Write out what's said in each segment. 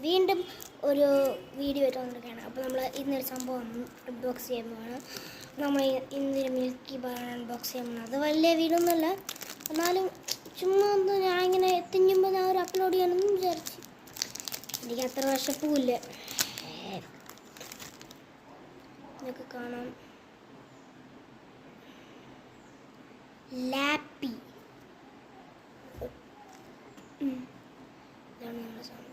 വീണ്ടും ഒരു വീഡിയോ വന്നുകൊണ്ടിരിക്കുകയാണ്. അപ്പോൾ നമ്മൾ ഇന്നൊരു സംഭവം അൺബോക്സ് ചെയ്യുമ്പോഴാണ് നമ്മൾ ഇന്നൊരു മിൽക്കി ബാർ അൺബോക്സ് ചെയ്യുമ്പോൾ അത് വലിയ വീഡിയോ ഒന്നുമല്ല, എന്നാലും ചുമ്മാ ഒന്ന് ഞാനിങ്ങനെ എത്തിഞ്ഞുമ്പോൾ ഞാൻ ഒരു അപ്ലോഡ് ചെയ്യണമെന്ന് വിചാരിച്ചു. എനിക്ക് അത്ര വിശപ്പുമില്ല. ഇതൊക്കെ കാണാം. ലാപ്പി ഇതാണ് നമ്മുടെ സംഭവം.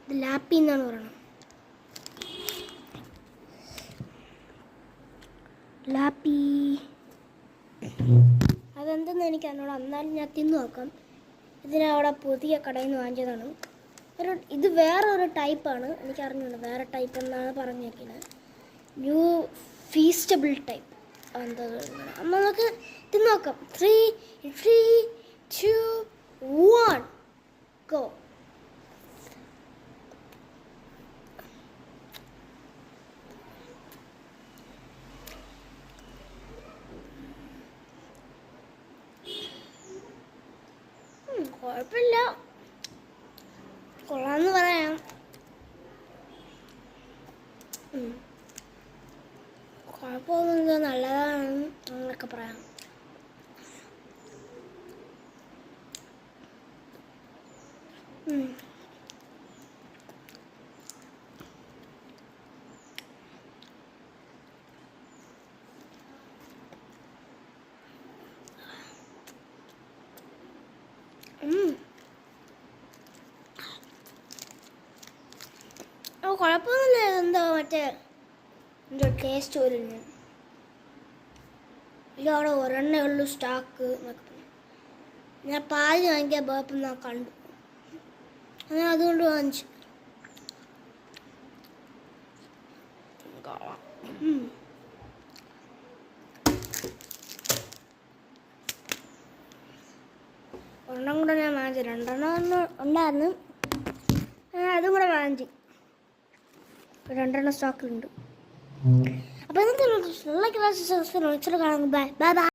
ഇത് ലാപ്പി എന്നാണ് പറയുന്നത്. ലാപ്പി അതെന്തെന്ന് എനിക്ക് അറിഞ്ഞോളാം, എന്നാലും ഞാൻ തിന്നു നോക്കാം. ഇതിനവിടെ പുതിയ കടയിൽ നിന്ന് വാങ്ങിച്ചതാണ്. ഇത് വേറൊരു ടൈപ്പാണ്, എനിക്ക് അറിഞ്ഞുണ്ട് വേറെ ടൈപ്പ് എന്നാണ് പറഞ്ഞേക്കുന്നത്. ന്യൂ ഫീസ്റ്റബിൾ ടൈപ്പ് എന്താ അമ്മ നമുക്ക് തിന്നു നോക്കാം. 3, 2, 1 ഗോ. കുഴപ്പമില്ല, കൊള്ളാമെന്ന് പറയാം. കുഴപ്പമൊന്നുമില്ല, നല്ലതാണ് അങ്ങനെയൊക്കെ പറയാം. കുഴപ്പമൊന്നുമില്ല, എന്താ മറ്റേ എന്തോ ടേസ്റ്റ് വരും. ഇല്ല, അവിടെ ഒരെണ്ണേ ഉള്ളൂ സ്റ്റോക്ക്. ഞാൻ പാല് വാങ്ങിക്കാൻ പോയപ്പോൾ ഞാൻ കണ്ടു, അങ്ങനെ അതുകൊണ്ട് വാങ്ങിച്ചു. ഒരെണ്ണം കൂടെ ഞാൻ വാങ്ങിച്ചു, 2 ഉണ്ടായിരുന്നു, അതും കൂടെ വാങ്ങിച്ചു. 2 സ്റ്റോക്കിലുണ്ട്. അപ്പോൾ ഇന്നത്തെ കാണാം. Bye bye.